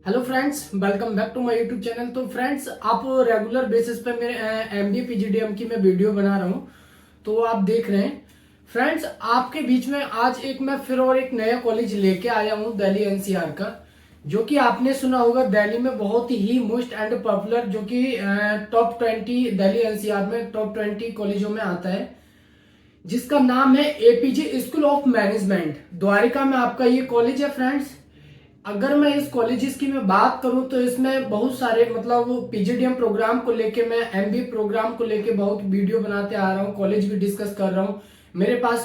Hello friends, welcome back to my YouTube channel. तो friends, आप regular basis पे मेरे एमबीए पीजीडीएम की मैं वीडियो बना रहा हूँ, तो आप देख रहे हैं। फ्रेंड्स, आपके बीच में आज मैं फिर और एक नया कॉलेज लेके आया हूँ दिल्ली एनसीआर का, जो कि आपने सुना होगा दिल्ली में बहुत ही मोस्ट एंड पॉपुलर, जो कि टॉप 20 दिल्ली एनसीआर में टॉप 20 कॉलेजों में आता है, जिसका नाम है APJ school of management. Dwarka में आपका ये कॉलेज है फ्रेंड्स। अगर मैं इस कॉलेजेस की मैं बात करूं तो इसमें बहुत सारे मतलब पीजीडीएम प्रोग्राम को लेके, मैं एमबीए प्रोग्राम को लेके बहुत वीडियो बनाते आ रहा हूं, कॉलेज भी डिस्कस कर रहा हूं। मेरे पास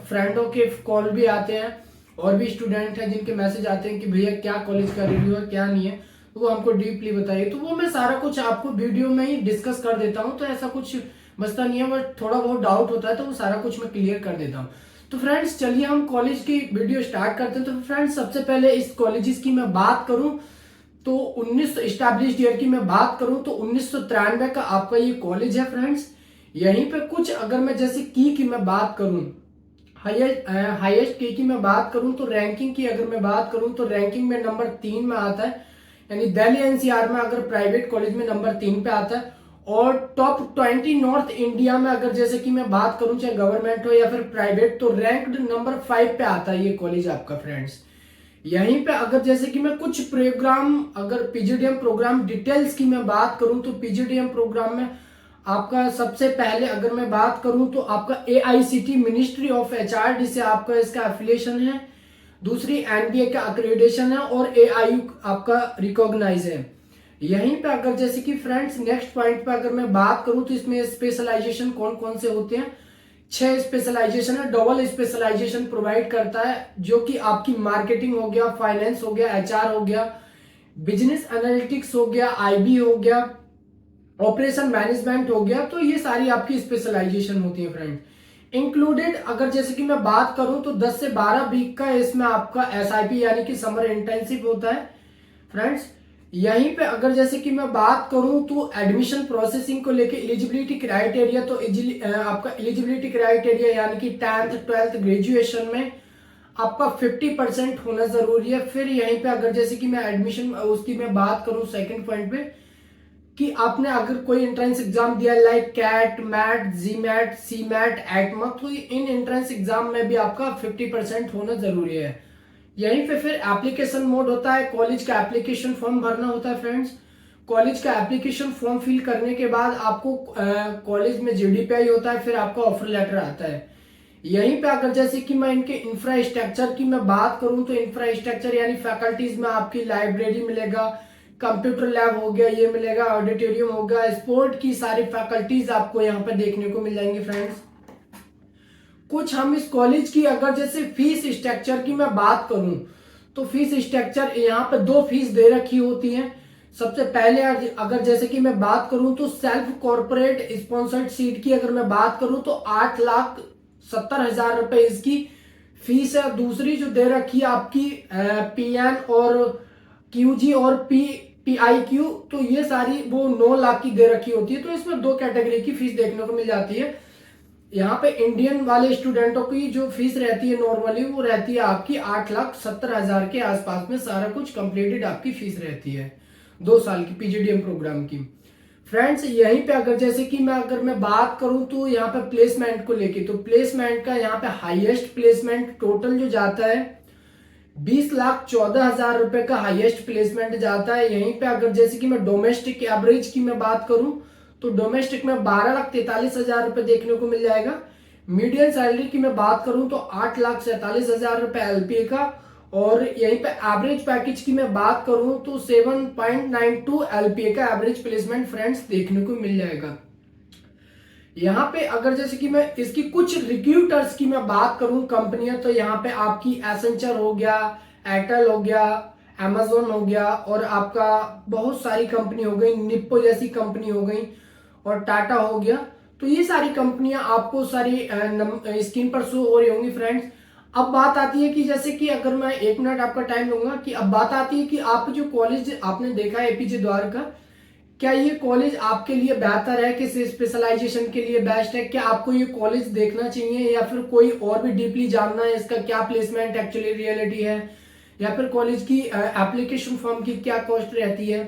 फ्रेंडों के कॉल भी आते हैं और भी स्टूडेंट हैं जिनके मैसेज आते हैं कि भैया क्या कॉलेज का रिव्यू है, क्या नहीं है, तो वो हमको डीपली बताइए। तो वो मैं सारा कुछ आपको वीडियो में ही डिस्कस कर देता हूँ, तो ऐसा कुछ बचता नहीं है, बट थोड़ा बहुत डाउट होता है तो वो सारा कुछ मैं क्लियर कर देता हूँ। तो फ्रेंड्स, चलिए हम कॉलेज की वीडियो स्टार्ट करते हैं। तो फ्रेंड्स, सबसे पहले इस कॉलेजेस की मैं बात करूं तो 19 स्टैब्लिश्ड ईयर की मैं बात करूं तो 1993 का आपका ये कॉलेज है फ्रेंड्स। यहीं पे कुछ अगर मैं जैसे की मैं बात करूं, हाईएस्ट की मैं बात करूं तो रैंकिंग की अगर मैं बात करूं तो रैंकिंग में नंबर 3 में आता है, यानी दिल्ली एनसीआर में अगर प्राइवेट कॉलेज में नंबर 3 पे आता है। और टॉप 20 नॉर्थ इंडिया में अगर जैसे कि मैं बात करूं, चाहे गवर्नमेंट हो या फिर प्राइवेट, तो रैंक्ड नंबर 5 पे आता है ये कॉलेज आपका फ्रेंड्स। यहीं पे अगर जैसे कि मैं कुछ प्रोग्राम, अगर पीजीडीएम प्रोग्राम डिटेल्स की मैं बात करूं तो पीजीडीएम प्रोग्राम में आपका सबसे पहले अगर मैं बात करूं तो आपका एआईसीटी मिनिस्ट्री ऑफ एचआरडी से आपका इसका एफिलिएशन है। दूसरी एनबीए का अक्रेडिटेशन है और एआईयू आपका रिकॉग्नाइज है। यहीं पे अगर जैसे कि फ्रेंड्स नेक्स्ट पॉइंट पे अगर मैं बात करूं तो इसमें स्पेशलाइजेशन कौन कौन से होते हैं। 6 स्पेशलाइजेशन है, डबल स्पेशलाइजेशन प्रोवाइड करता है, जो कि आपकी मार्केटिंग हो गया, फाइनेंस हो गया, एचआर हो गया, बिजनेस एनालिटिक्स हो गया, आईबी हो गया, ऑपरेशन मैनेजमेंट हो गया। तो ये सारी आपकी स्पेशलाइजेशन होती है फ्रेंड। इंक्लूडेड अगर जैसे कि मैं बात करूं तो 10 से 12 वीक का इसमें आपका एसआईपी यानी कि समर इंटर्नशिप होता है फ्रेंड्स। यहीं पे अगर जैसे कि मैं बात करूं तो एडमिशन प्रोसेसिंग को लेके एलिजिबिलिटी क्राइटेरिया, तो आपका एलिजिबिलिटी क्राइटेरिया यानी कि 10th 12th ग्रेजुएशन में आपका 50% होना जरूरी है। फिर यहीं पे अगर जैसे कि मैं एडमिशन उसकी मैं बात करूं सेकंड पॉइंट पे, कि आपने अगर कोई एंट्रेंस एग्जाम दिया लाइक कैट, मैट, जी मैट, सी मैट, एटमा, तो इन एंट्रेंस एग्जाम में भी आपका 50% होना जरूरी है। यहीं पे फिर एप्लीकेशन मोड होता है, कॉलेज का एप्लीकेशन फॉर्म भरना होता है फ्रेंड्स। कॉलेज का एप्लीकेशन फॉर्म फिल करने के बाद आपको कॉलेज में जीडीपीआई होता है, फिर आपका ऑफर लेटर आता है। यहीं पे अगर जैसे कि मैं इनके इंफ्रास्ट्रक्चर की मैं बात करूं तो इंफ्रास्ट्रक्चर यानी फैकल्टीज में आपकी लाइब्रेरी मिलेगा, कंप्यूटर लैब हो गया, ये मिलेगा, ऑडिटोरियम हो गया, स्पोर्ट की सारी फैकल्टीज आपको यहाँ पे देखने को मिल जाएंगी फ्रेंड्स। कुछ हम इस कॉलेज की अगर जैसे फीस स्ट्रक्चर की मैं बात करूं तो फीस स्ट्रक्चर यहाँ पे 2 फीस दे रखी होती है। सबसे पहले अगर जैसे कि मैं बात करूं तो सेल्फ कॉर्पोरेट स्पॉन्सर्ड सीट की अगर मैं बात करूं तो 8,70,000 रुपए इसकी फीस है। दूसरी जो दे रखी है आपकी पीएन और क्यूजी और पीआईक्यू, तो ये सारी वो 9 लाख की दे रखी होती है। तो इसमें 2 कैटेगरी की फीस देखने को मिल जाती है। यहाँ पे इंडियन वाले स्टूडेंटों की जो फीस रहती है नॉर्मली, वो रहती है आपकी 8,70,000 के आसपास में, सारा कुछ कंप्लीटेड आपकी फीस रहती है 2 साल की पीजीडीएम प्रोग्राम की फ्रेंड्स। यहीं पे अगर जैसे कि मैं बात करूं तो यहाँ पे प्लेसमेंट को लेके, तो प्लेसमेंट का यहाँ पे हाईएस्ट प्लेसमेंट टोटल जो जाता है 20,14,000 रुपए का हाईएस्ट प्लेसमेंट जाता है। यहीं पे अगर जैसे कि मैं डोमेस्टिक एवरेज की मैं बात करूं तो डोमेस्टिक में 12,43,000 रुपए देखने को मिल जाएगा। मीडियन सैलरी की मैं बात करूं तो 8,47,000 रुपए एलपीए का। और यहीं पे एवरेज पैकेज की मैं बात करूं तो 7.92 एलपीए का एवरेज प्लेसमेंट फ्रेंड्स देखने को मिल जाएगा। यहाँ पे अगर जैसे कि मैं इसकी कुछ रिक्रूटर्स की मैं बात करूं कंपनियां, तो यहाँ पे आपकी एसेंचर हो गया, एयरटेल हो गया, अमेजोन हो गया, और आपका बहुत सारी कंपनी हो गई, निप्पो जैसी कंपनी हो गई, और टाटा हो गया। तो ये सारी कंपनियां आपको सारी स्क्रीन पर शो हो रही होंगी फ्रेंड्स। अब बात आती है कि जैसे कि अगर मैं 1 मिनट आपका टाइम लूंगा, कि अब बात आती है कि आप जो कॉलेज आपने देखा है एपीजे द्वारका, क्या ये कॉलेज आपके लिए बेहतर है, किस स्पेशलाइजेशन के लिए बेस्ट है, क्या आपको ये कॉलेज देखना चाहिए, या फिर कोई और भी डीपली जानना है इसका क्या प्लेसमेंट एक्चुअली रियलिटी है, या फिर कॉलेज की एप्लीकेशन फॉर्म की क्या कॉस्ट रहती है,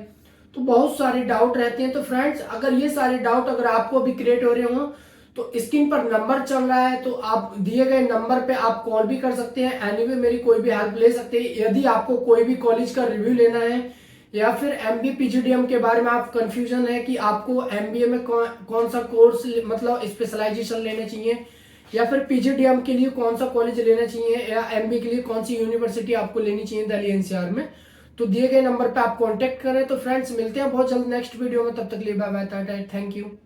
तो बहुत सारे डाउट रहते हैं। तो फ्रेंड्स अगर ये सारे डाउट अगर आपको भी क्रिएट हो रहे हो तो स्क्रीन पर नंबर चल रहा है, तो आप दिए गए नंबर पे आप कॉल भी कर सकते हैं। एनीवे मेरी कोई भी हेल्प ले सकते हैं। यदि आपको कोई भी कॉलेज का रिव्यू लेना है या फिर एमबीए पीजीडीएम के बारे में आप कंफ्यूजन है कि आपको एमबीए में कौन सा कोर्स मतलब स्पेशलाइजेशन लेने चाहिए, या फिर पीजीडीएम के लिए कौन सा कॉलेज लेना चाहिए, या एमबीए के लिए कौन सी यूनिवर्सिटी आपको लेनी चाहिए दिल्ली एनसीआर में, तो दिए गए नंबर पे आप कांटेक्ट करें। तो फ्रेंड्स मिलते हैं बहुत जल्द नेक्स्ट वीडियो में, तब तक लिए बाय बाय, थैंक यू।